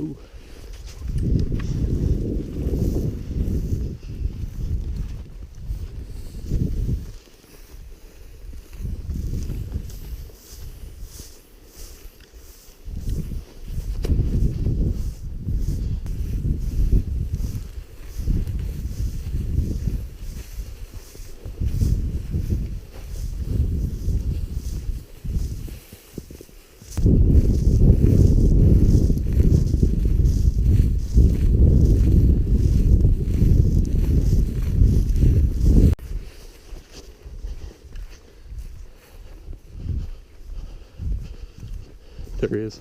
Ooh. There he is.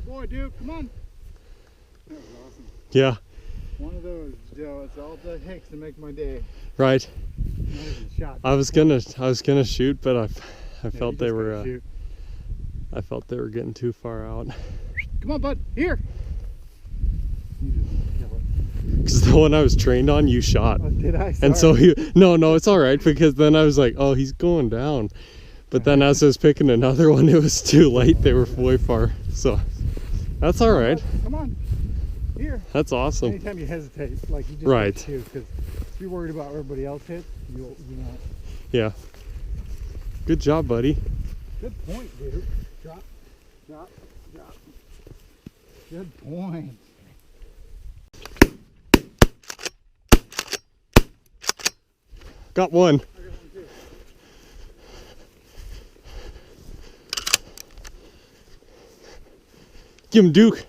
Boy, dude, come on. That was awesome. Yeah. One of those, Joe. It's all it takes to make my day. Right. Not even shot. I was gonna shoot, but I felt they were I felt they were getting too far out. Come on, bud. Here. You just kill it. Because the one I was trained on, you shot. Oh, did I? Sorry. And so no, it's all right, because then I was like, oh, he's going down. But then as I was picking another one, it was too late. They were way far. So that's all right. Come on. Here. That's awesome. Anytime you hesitate, like you just right. shoot, because if you're worried about everybody else hits, you won't. Yeah. Good job, buddy. Good point, dude. Drop, drop, drop. Good point. Got one. I got one too. Give him Duke.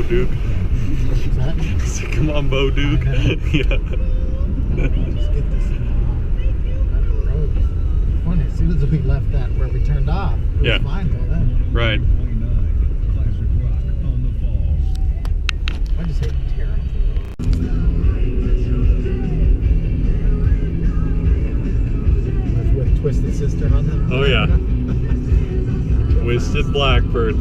Duke. So come on, Bo Duke. Yeah. Just get this thing on the road. Funny, as soon as we left that where we turned off, it was fine till then. Right. I just hate tearing with Twisted Sister on them. Oh yeah. Twisted Blackbird.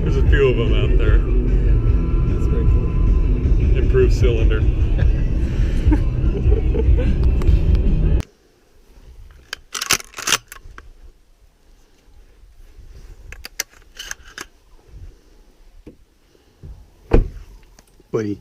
There's a few of them out there. That's very cool. Improved cylinder. Buddy.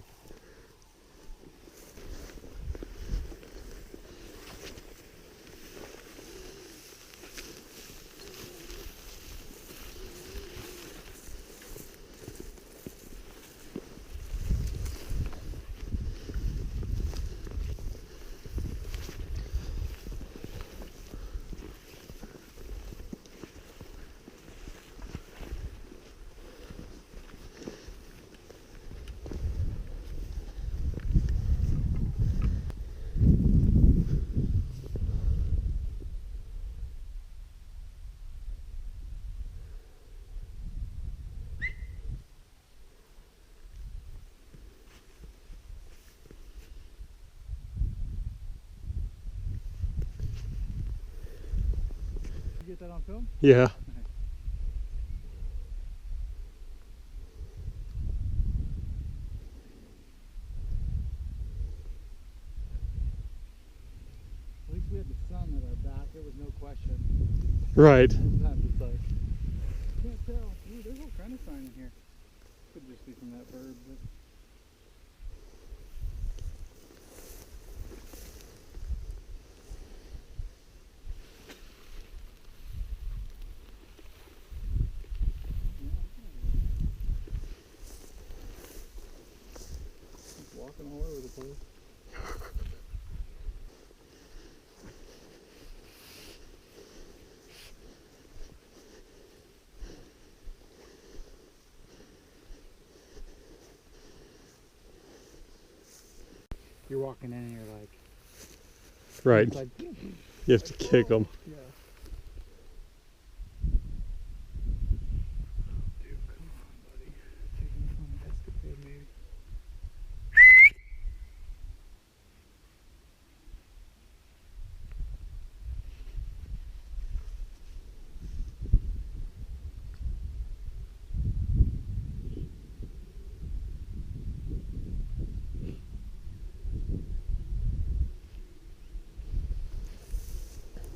You get that on film? Yeah. there was no question. Right. Sometimes it's like, can't tell. Ooh, there's all kind of sign in here. Could just be from that bird, but. He's walking all over the place. You're walking in and you're like, Right. it's like, You have to kick them. yeah. Dude, come on, buddy. Taking us on an escapade, maybe.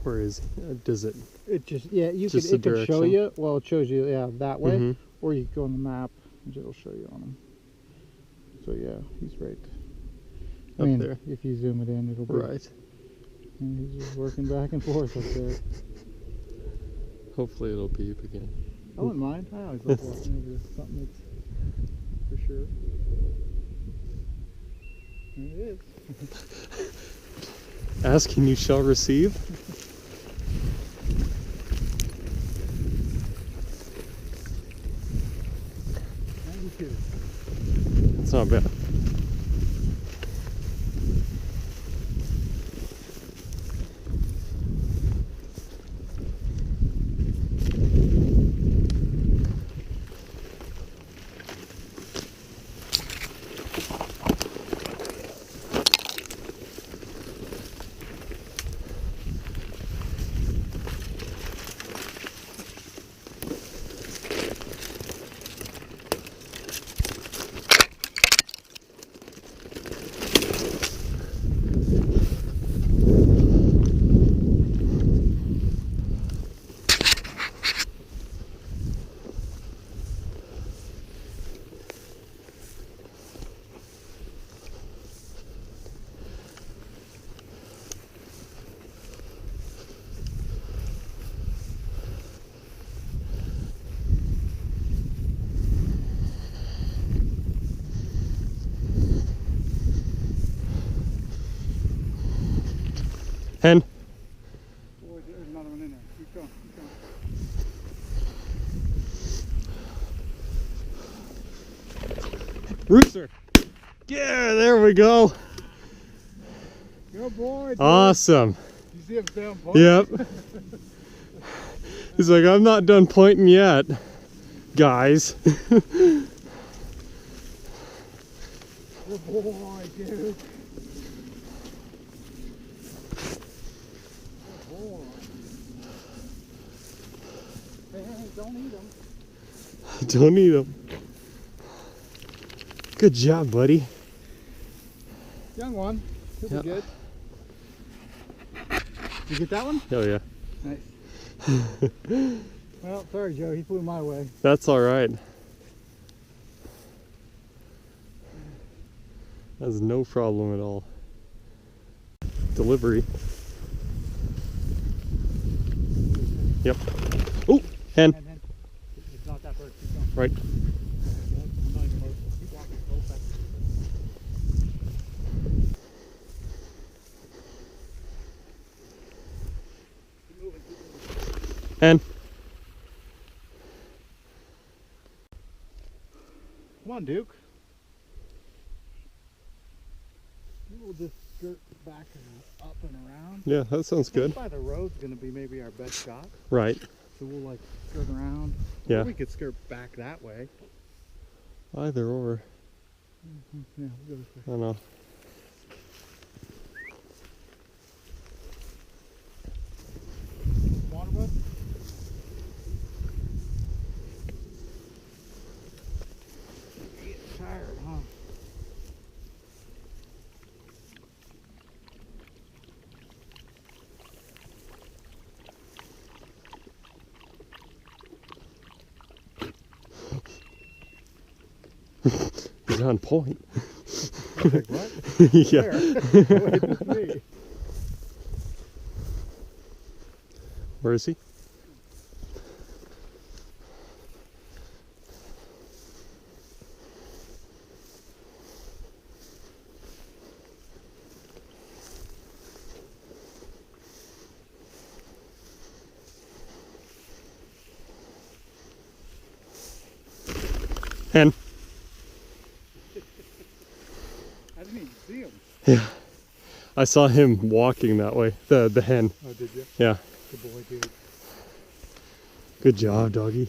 Where is he? Does it? It just, yeah, you Just could, the it could show direction? you, well, it shows you, yeah, that way, Mhm. or you go on the map, and it'll show you on them. So yeah, he's right. I Up mean, there. if you zoom it in, it'll be, Right. and he's just working back and forth up there. Hopefully it'll beep again. I wouldn't mind. I always like walking over to something that's for sure. There it is. Ask and you shall receive. It's not bad. Hen. Oh, there's another one in there. Keep going, keep going. Rooster. Yeah, there we go. Good boy, dude. Awesome. You see him stay on point? Yep. He's like, I'm not done pointing yet, guys. Good boy, dude. Good boy. Hey, don't eat him. Don't eat them. Good job, buddy. Young one. He'll Yep. be good. Did you get that one? Oh yeah. Nice. Well, sorry, Joe. He flew my way. That's all right. That's no problem at all. Delivery. Yep. Oh, hen. And it's not that bird. Keep going. Right. I'm not even loaded. Keep walking. Roll back. Keep moving. Keep moving. Hen. Come on, Duke. We'll just skirt back and up and around. Yeah, that sounds good. By the road's going to be maybe our best shot. Right. So we'll like skirt around. Yeah. Or we could skirt back that way. Either or. Yeah, we'll go this way. I don't know. Water bud? You're getting tired, huh? he's on point. Like, what? Yeah. Where? Wait, it's me. Where is he? Hen. I didn't even see him. Yeah. I saw him walking that way. The hen. Oh, did you? Yeah. Good boy, dude. Good job, doggy.